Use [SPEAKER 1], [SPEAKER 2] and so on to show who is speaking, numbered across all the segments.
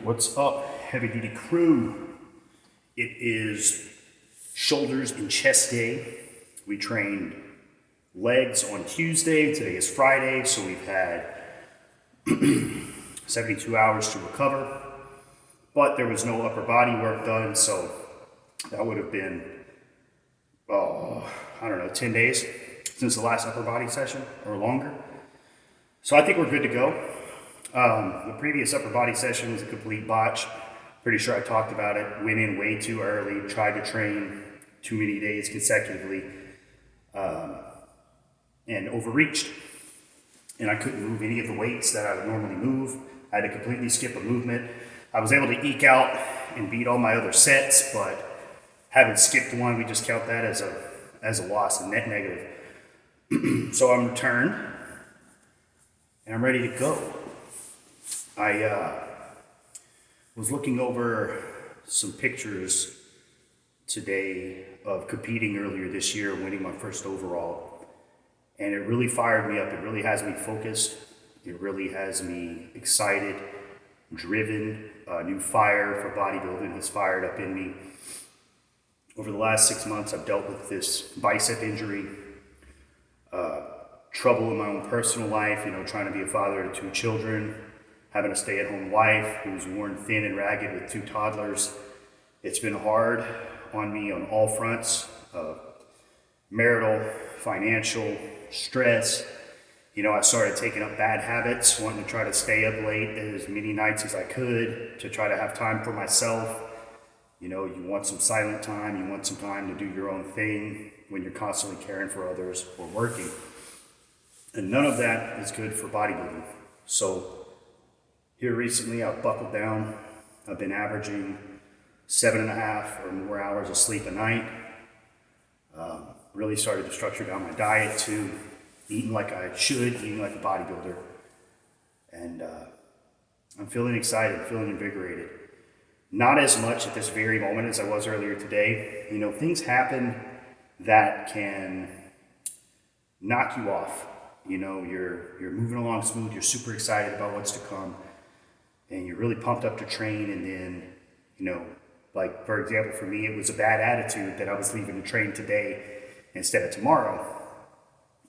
[SPEAKER 1] What's up, heavy duty crew? It is shoulders and chest day. We trained legs on Tuesday. Today is Friday, so we've had 72 hours to recover. But there was no upper body work done, so that would have been, 10 days since the last upper body session or longer. So I think we're good to go. The previous upper body session was a complete botch. Pretty sure I talked about it. Went in way too early, tried to train too many days consecutively, and overreached. And I couldn't move any of the weights that I would normally move. I had to completely skip a movement. I was able to eke out and beat all my other sets, but having skipped one, we just count that as a loss, a net negative. So I'm returned, and I'm ready to go. I was looking over some pictures today of competing earlier this year, winning my first overall, and it really fired me up. It really has me focused. It really has me excited, driven. A new fire for bodybuilding has fired up in me. Over the last 6 months, I've dealt with this bicep injury, trouble in my own personal life, trying to be a father to 2 children, having a stay-at-home wife who's worn thin and ragged with 2 toddlers. It's been hard on me on all fronts, marital, financial, stress. I started taking up bad habits, wanting to try to stay up late as many nights as I could to try to have time for myself. You want some silent time, you want some time to do your own thing when you're constantly caring for others or working. And none of that is good for bodybuilding. So here recently, I've buckled down. I've been averaging 7.5 or more hours of sleep a night. Really started to structure down my diet too, eating like I should, eating like a bodybuilder. And I'm feeling excited, feeling invigorated. Not as much at this very moment as I was earlier today. Things happen that can knock you off. You're moving along smooth, you're super excited about what's to come, and you're really pumped up to train, and then, like for example, for me, it was a bad attitude that I was leaving to train today instead of tomorrow.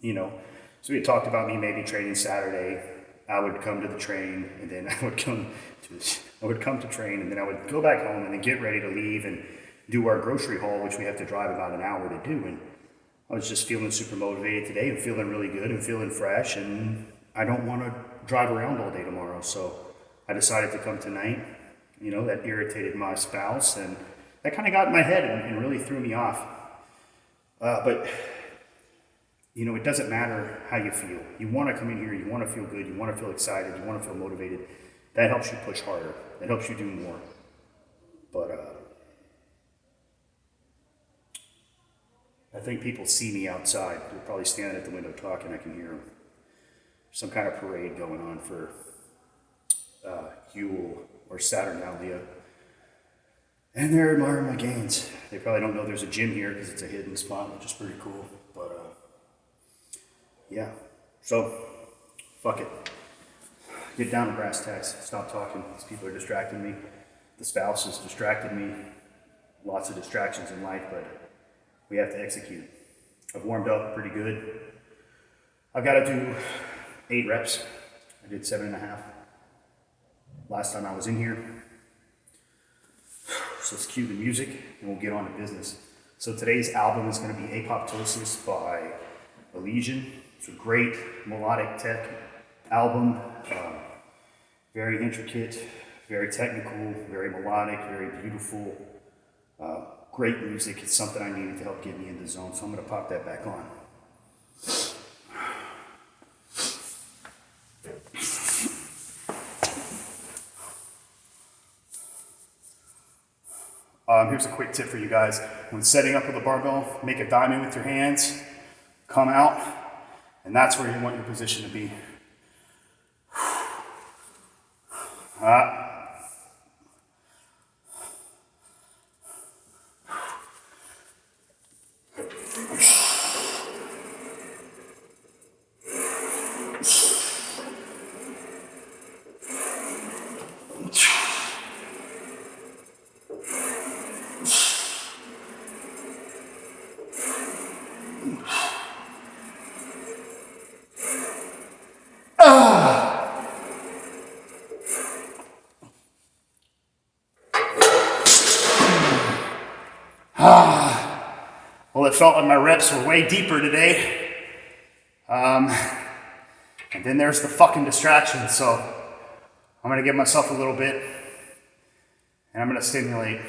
[SPEAKER 1] So we had talked about me maybe training Saturday. I would come to the train, and then I would come to train, and then I would go back home and then get ready to leave and do our grocery haul, which we have to drive about an hour to do. And I was just feeling super motivated today and feeling really good and feeling fresh, and I don't want to drive around all day tomorrow. So I decided to come tonight. That irritated my spouse, and that kind of got in my head and really threw me off. But it doesn't matter how you feel. You want to come in here, you want to feel good, you want to feel excited, you want to feel motivated. That helps you push harder. That helps you do more. But I think people see me outside. They're probably standing at the window talking. I can hear them. Some kind of parade going on for Yule or Saturnalia. And they're admiring my gains. They probably don't know there's a gym here because it's a hidden spot, which is pretty cool. But yeah, so fuck it. Get down to brass tacks. Stop talking. These people are distracting me. The spouse has distracted me. Lots of distractions in life, but we have to execute. I've warmed up pretty good. I've got to do 8 reps. I did 7.5 last time I was in here. So let's cue the music and we'll get on to business. So today's album is going to be Apoptosis by Elysian. It's a great melodic tech album. Very intricate, very technical, very melodic, very beautiful. Great music. It's something I needed to help get me in the zone, so I'm going to pop that back on. Here's a quick tip for you guys. When setting up with a barbell, make a diamond with your hands, come out, and that's where you want your position to be. Well, it felt like my reps were way deeper today. And then there's the fucking distraction. So I'm gonna give myself a little bit and I'm gonna stimulate.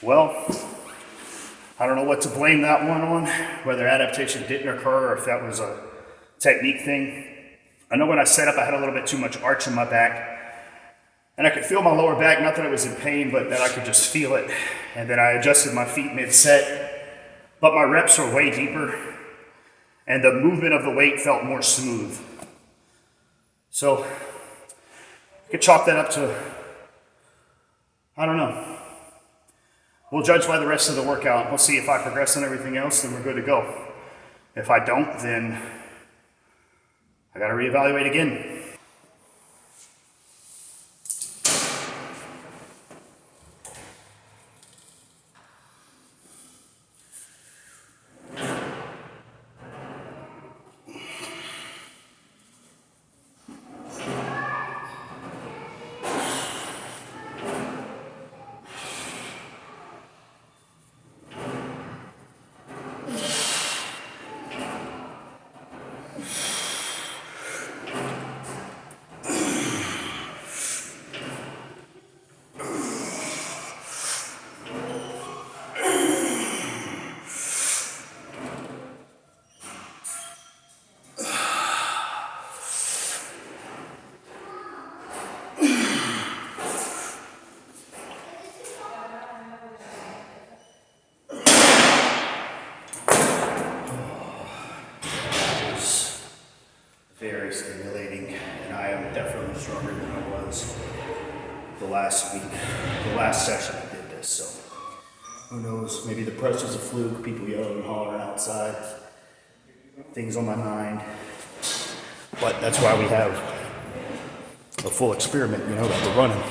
[SPEAKER 1] Well, I don't know what to blame that one on, whether adaptation didn't occur or if that was a technique thing. I know when I set up, I had a little bit too much arch in my back, and I could feel my lower back, not that I was in pain, but that I could just feel it. And then I adjusted my feet mid-set, but my reps were way deeper, and the movement of the weight felt more smooth. So, I could chalk that up to, I don't know. We'll judge by the rest of the workout. We'll see if I progress on everything else, then we're good to go. If I don't, then I gotta reevaluate again. Very stimulating, and I am definitely stronger than I was the last week, the last session I did this, so who knows, maybe the pressure's a fluke, people yelling and hollering outside, things on my mind, but that's why we have a full experiment, you know, that we're running.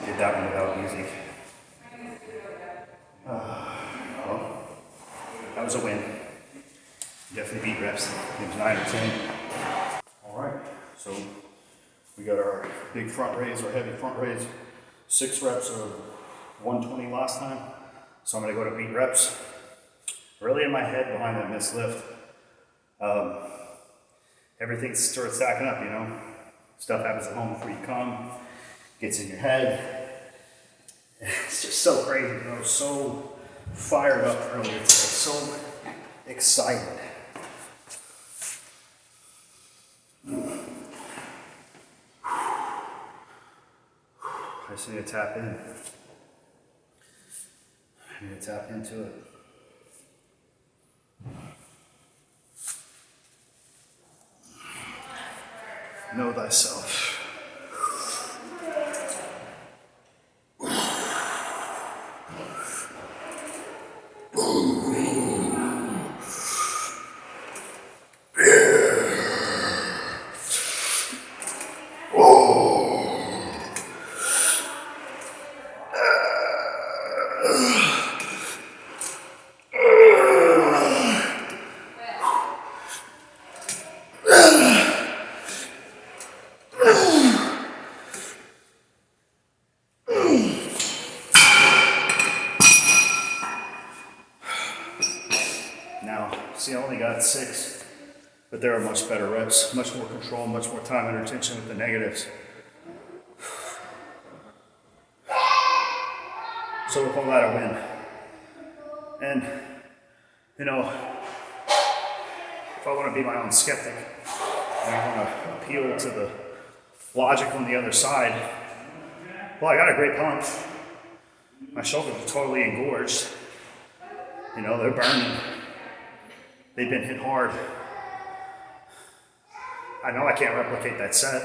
[SPEAKER 1] Did that one without music. Well, that was a win. Definitely beat reps. It was 9 or 10. All right, so we got our big front raise, our heavy front raise. 6 reps of 120 last time. So I'm gonna go to beat reps. Really in my head behind that missed lift. Everything starts stacking up, you know. Stuff happens at home before you come. Gets in your head. It's just so crazy. I was so fired up earlier today, so excited. I just need to tap in. I need to tap into it. Know thyself. Now, see, I only got 6 But there are much better reps, much more control, much more time under tension with the negatives. So we'll call that a win. And, you know, if I want to be my own skeptic, and I want to appeal to the logic on the other side, well, I got a great pump. My shoulders are totally engorged. You know, they're burning. They've been hit hard. I know I can't replicate that set.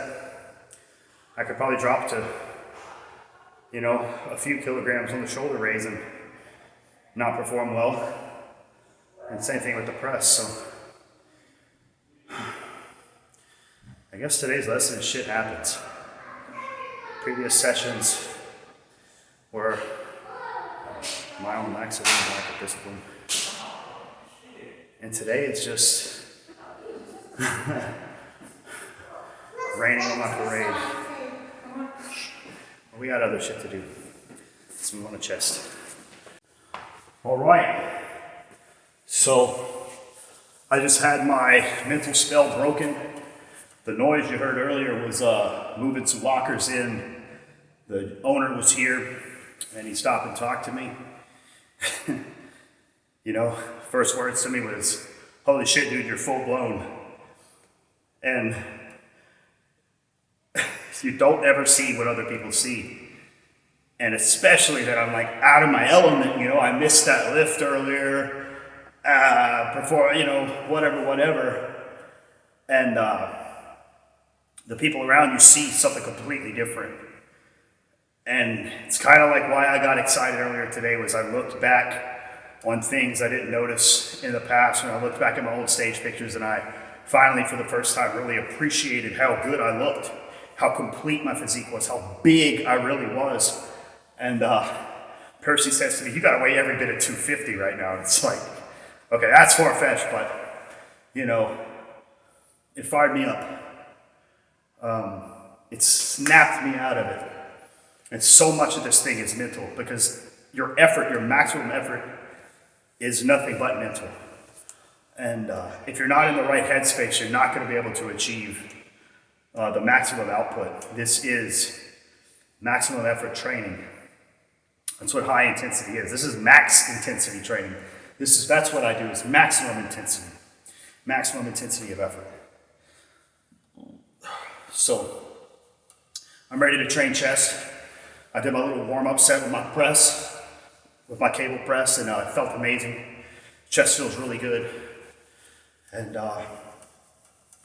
[SPEAKER 1] I could probably drop to, you know, a few kilograms on the shoulder raise and not perform well. And same thing with the press, so. I guess today's lesson is shit happens. Previous sessions were my own laxity and lack of discipline. And today it's just raining on my parade. We got other shit to do. Let's move on the chest. All right. So I just had my mental spell broken. The noise you heard earlier was moving some lockers in. The owner was here and he stopped and talked to me. You know, first words to me was, "Holy shit, dude, you're full blown." And you don't ever see what other people see. And especially that I'm like out of my element, you know, I missed that lift earlier, before, you know, whatever. And the people around you see something completely different. And it's kind of like why I got excited earlier today was I looked back on things I didn't notice in the past, and I looked back at my old stage pictures, and I finally, for the first time, really appreciated how good I looked, how complete my physique was, how big I really was. And Percy says to me, "You gotta weigh every bit of 250 right now." And it's like, okay, that's far-fetched, but, you know, it fired me up. It snapped me out of it. And so much of this thing is mental, because your effort, your maximum effort, is nothing but mental. And if you're not in the right headspace, you're not going to be able to achieve the maximum output. This is maximum effort training. That's what high intensity is. This is max intensity training. That's what I do, is maximum intensity of effort. So I'm ready to train chest. I did my little warm-up set with my press, with my cable press, and it felt amazing. Chest feels really good. And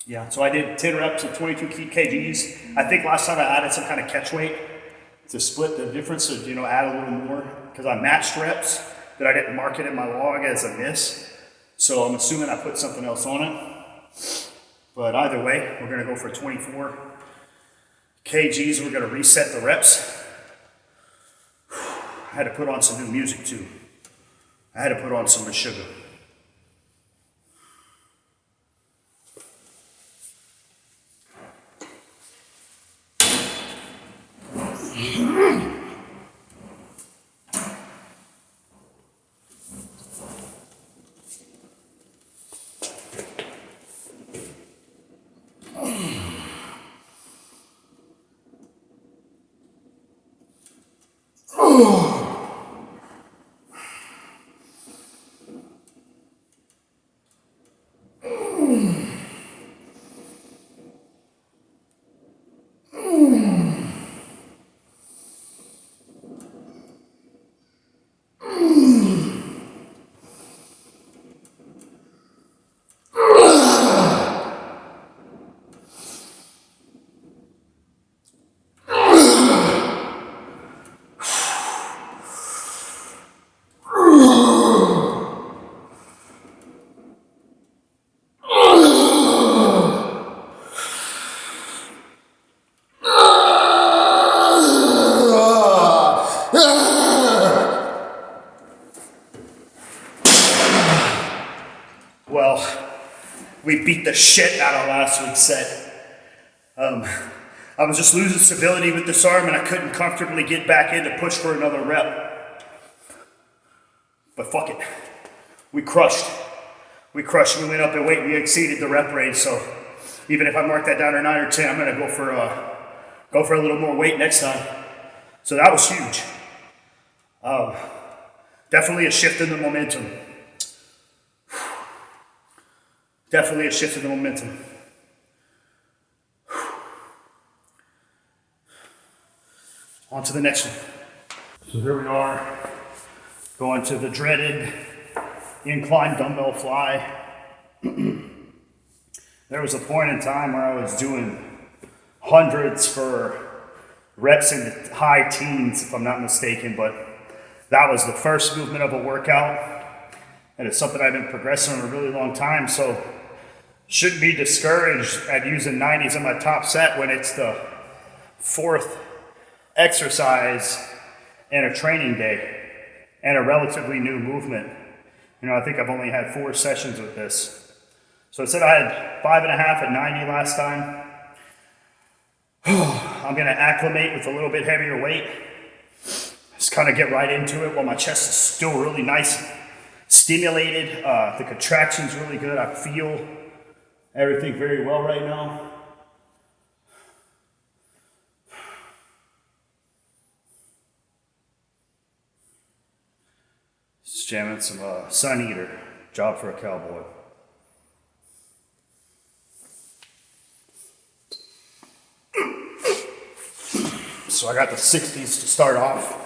[SPEAKER 1] yeah, so I did 10 reps of 22 kgs. I think last time I added some kind of catch weight to split the difference, so, you know, add a little more, because I matched reps that I didn't mark it in my log as a miss. So I'm assuming I put something else on it. But either way, we're gonna go for 24 kgs. We're gonna reset the reps. I had to put on some new music too. I had to put on some Sugar. Well, we beat the shit out of last week's set. I was just losing stability with this arm, and I couldn't comfortably get back in to push for another rep. But fuck it. We crushed. we crushed, we went up in weight, we exceeded the rep range. So even if I mark that down to 9 or 10, I'm gonna go for a little more weight next time. So that was huge. Definitely a shift in the momentum. Definitely a shift in the momentum. On to the next one. So here we are, going to the dreaded incline dumbbell fly. There was a point in time where I was doing hundreds for reps in the high teens, if I'm not mistaken, but that was the first movement of a workout, and it's something I've been progressing on a really long time, so shouldn't be discouraged at using 90s in my top set when it's the fourth exercise in a training day and a relatively new movement. You know, I think I've only had 4 sessions with this. So I said I had 5.5 at 90 last time. I'm gonna acclimate with a little bit heavier weight. Just kind of get right into it while my chest is still really nice, stimulated. The contraction's really good. I feel everything very well right now. Just jamming some Sun Eater, job for a cowboy. So I got the 60s to start off.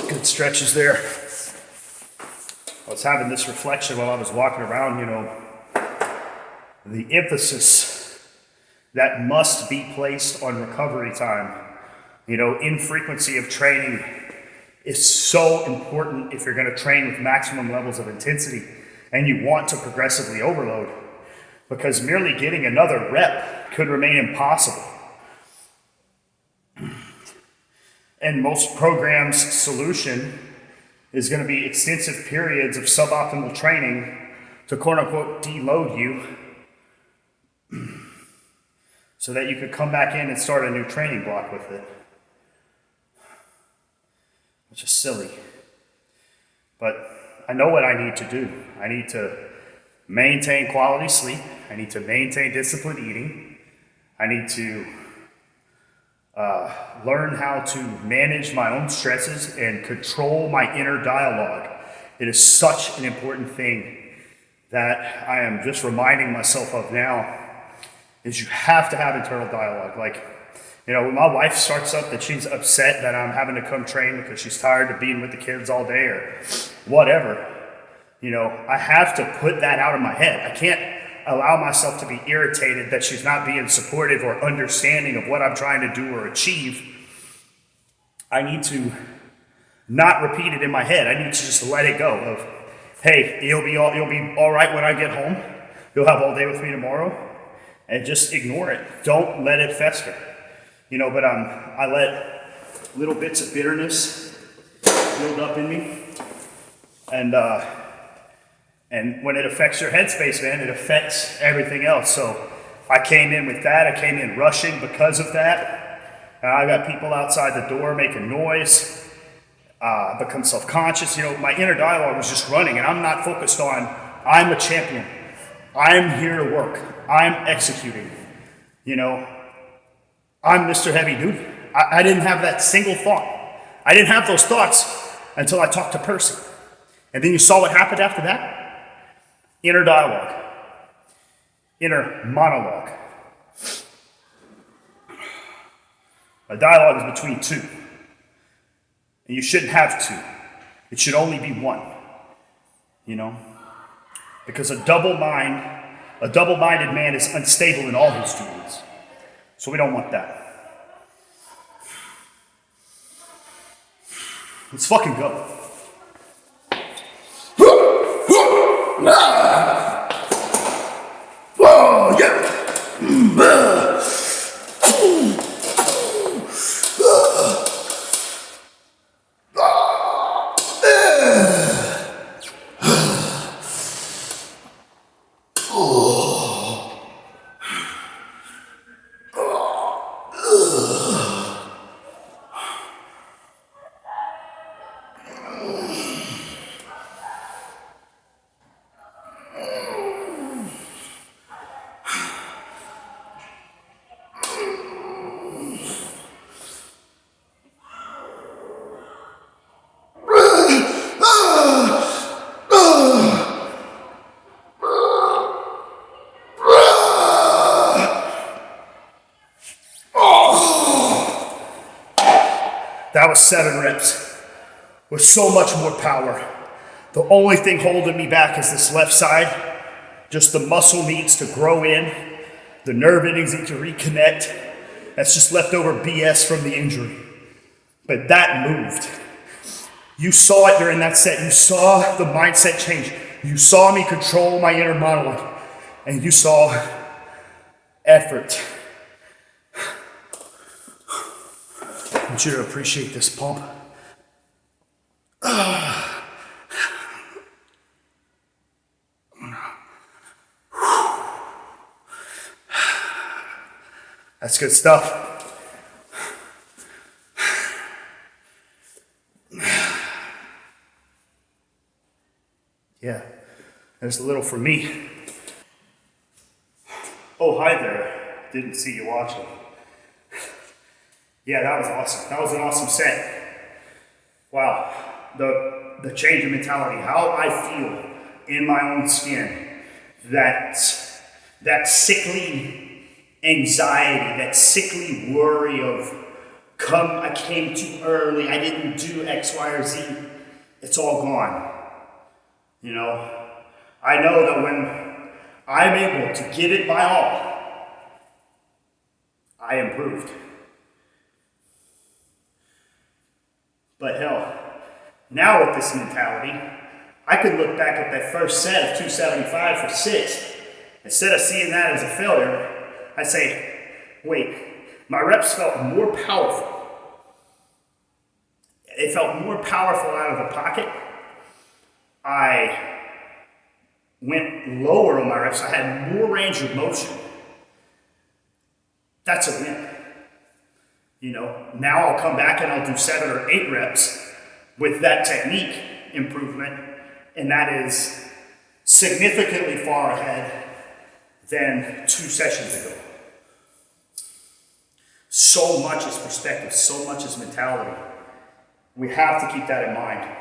[SPEAKER 1] Good stretches there. I was having this reflection while I was walking around, you know, the emphasis that must be placed on recovery time, you know, infrequency of training is so important if you're going to train with maximum levels of intensity and you want to progressively overload, because merely getting another rep could remain impossible. And most programs' solution is going to be extensive periods of suboptimal training to quote unquote deload you so that you could come back in and start a new training block with it. Which is silly. But I know what I need to do. I need to maintain quality sleep. I need to maintain disciplined eating. I need to learn how to manage my own stresses and control my inner dialogue. It is such an important thing that I am just reminding myself of now, is you have to have internal dialogue. Like, you know, when my wife starts up that she's upset that I'm having to come train because she's tired of being with the kids all day or whatever, you know, I have to put that out of my head. I can't allow myself to be irritated that she's not being supportive or understanding of what I'm trying to do or achieve. I need to not repeat it in my head. I need to just let it go of, hey, you'll be all right when I get home. You'll have all day with me tomorrow, and just ignore it. Don't let it fester. You know, but I let little bits of bitterness build up in me, and when it affects your headspace, man, it affects everything else. So I came in with that. I came in rushing because of that. I got people outside the door making noise, become self-conscious. You know, my inner dialogue was just running, and I'm not focused on, I'm a champion. I'm here to work. I'm executing. You know, I'm Mr. Heavy Duty. I didn't have that single thought. I didn't have those thoughts until I talked to Percy. And then you saw what happened after that? Inner dialogue. Inner monologue. A dialogue is between two. And you shouldn't have two. It should only be one. You know? Because a double-minded man is unstable in all his doings. So we don't want that. Let's fucking go. Oh, yeah. was 7 reps with so much more power. The only thing holding me back is this left side. Just the muscle needs to grow in. The nerve endings need to reconnect. That's just leftover BS from the injury. But that moved. You saw it during that set. You saw the mindset change. You saw me control my inner monologue. And you saw effort. I want you to appreciate this pump. That's good stuff. Yeah, there's a little for me. Oh, hi there. Didn't see you watching. Yeah, that was awesome. That was an awesome set. Wow. The change in mentality, how I feel in my own skin, that sickly anxiety, that sickly worry of I came too early, I didn't do X, Y, or Z. It's all gone. You know, I know that when I'm able to give it my all, I improved. But hell, now with this mentality, I could look back at that first set of 275 for 6. Instead of seeing that as a failure, I say, wait, my reps felt more powerful. It felt more powerful out of the pocket. I went lower on my reps. I had more range of motion. That's a win. You know, now I'll come back and I'll do 7 or 8 reps with that technique improvement, and that is significantly far ahead than 2 sessions ago. So much is perspective, so much is mentality. We have to keep that in mind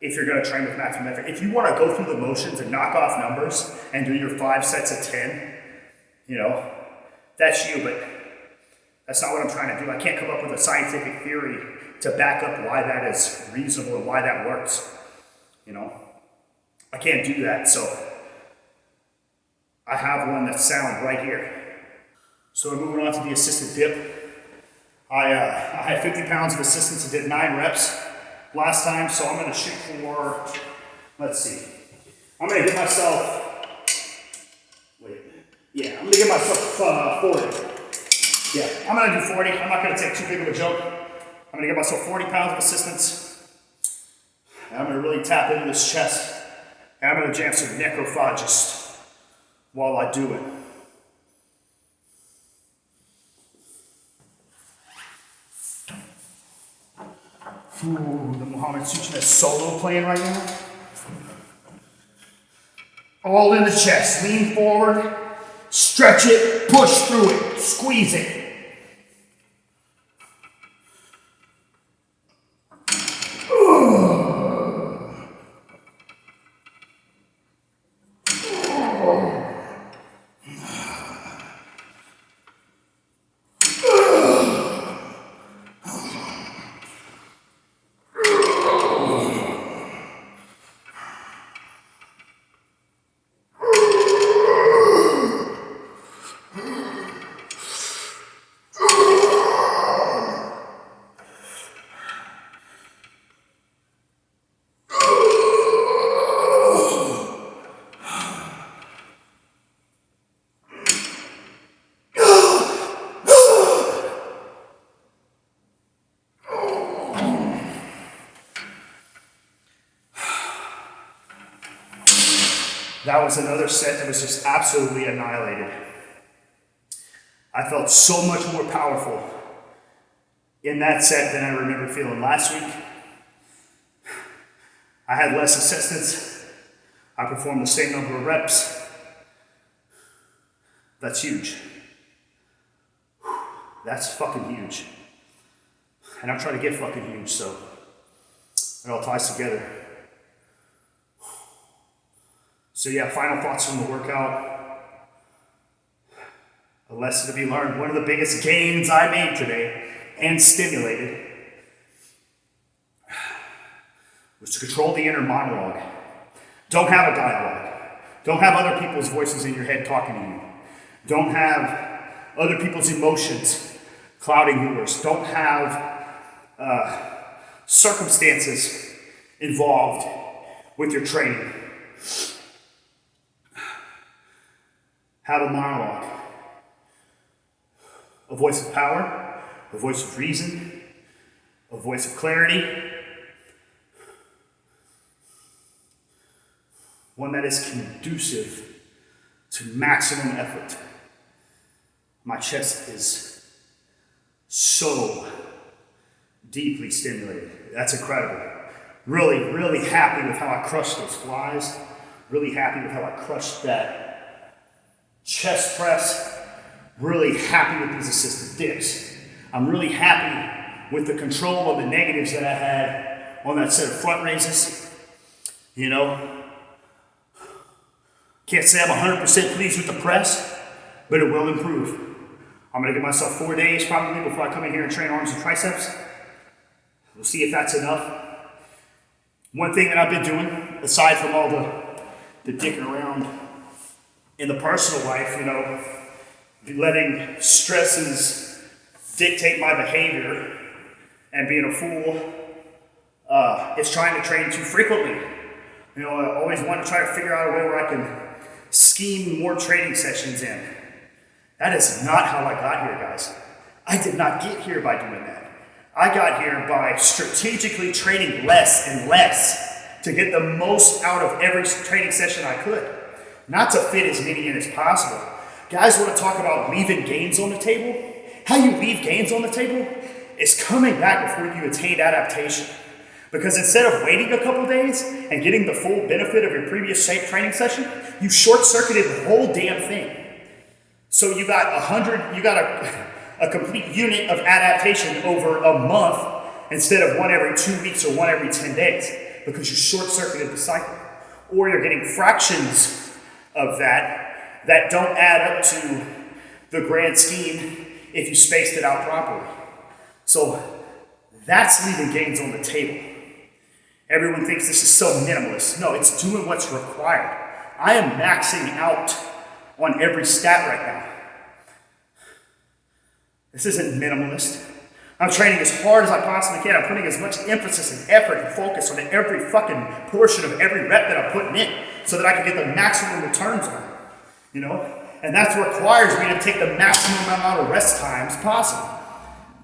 [SPEAKER 1] if you're going to train with maximum effort. If you want to go through the motions and knock off numbers and do your 5 sets of 10, you know, that's you, but that's not what I'm trying to do. I can't come up with a scientific theory to back up why that is reasonable and why that works. You know, I can't do that. So I have one that's sound right here. So we're moving on to the assisted dip. I had 50 pounds of assistance and did 9 reps last time, so I'm going to shoot for, let's see, I'm going to give myself, I'm going to give myself 40. Yeah, I'm going to do 40. I'm not going to take too big of a joke. I'm going to give myself 40 pounds of assistance. And I'm going to really tap into this chest. And I'm going to jam some necrophagist while I do it. Ooh, the Muhammad Sutra solo playing right now. All in the chest. Lean forward. Stretch it. Push through it. Squeeze it. That was another set that was just absolutely annihilated. I felt so much more powerful in that set than I remember feeling last week. I had less assistance. I performed the same number of reps. That's huge. That's fucking huge. And I'm trying to get fucking huge, so it all ties together. So yeah, final thoughts from the workout. A lesson to be learned. One of the biggest gains I made today and stimulated was to control the inner monologue. Don't have a dialogue. Don't have other people's voices in your head talking to you. Don't have other people's emotions clouding yours. Don't have circumstances involved with your training. Have a monologue. A voice of power, a voice of reason, a voice of clarity. One that is conducive to maximum effort. My chest is so deeply stimulated. That's incredible. Really, really happy with how I crushed those flies. Really happy with how I crushed that chest press. Really happy with these assisted dips. I'm really happy with the control of the negatives that I had on that set of front raises. You know, can't say I'm 100% pleased with the press, but it will improve. I'm gonna give myself 4 days probably before I come in here and train arms and triceps. We'll see if that's enough. One thing that I've been doing, aside from all the dicking around in the personal life, you know, letting stresses dictate my behavior and being a fool, is trying to train too frequently. You know, I always want to try to figure out a way where I can scheme more training sessions in. That is not how I got here, guys. I did not get here by doing that. I got here by strategically training less and less to get the most out of every training session I could. Not to fit as many in as possible. Guys want to talk about leaving gains on the table? How you leave gains on the table is coming back before you attain adaptation. Because instead of waiting a couple days and getting the full benefit of your previous training session, you short-circuited the whole damn thing. So you got a complete unit of adaptation over a month instead of one every 2 weeks or one every 10 days because you short-circuited the cycle. Or you're getting fractions of that don't add up to the grand scheme if you spaced it out properly. So that's leaving gains on the table. Everyone thinks this is so minimalist. No, it's doing what's required. I am maxing out on every stat right now. This isn't minimalist. I'm training as hard as I possibly can. I'm putting as much emphasis and effort and focus on every fucking portion of every rep that I'm putting in so that I can get the maximum returns on it. You know? And that's what requires me to take the maximum amount of rest times possible.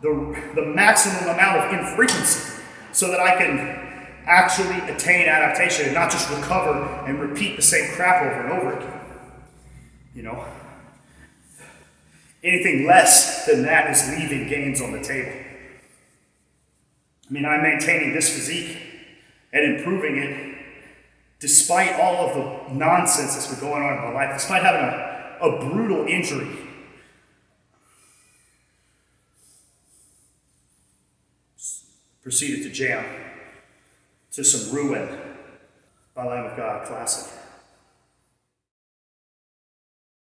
[SPEAKER 1] The maximum amount of infrequency so that I can actually attain adaptation and not just recover and repeat the same crap over and over again. You know? Anything less than that is leaving gains on the table. I mean, I'm maintaining this physique and improving it despite all of the nonsense that's been going on in my life, despite having a brutal injury. Proceeded to jam to some Ruin by Lamb of God classic.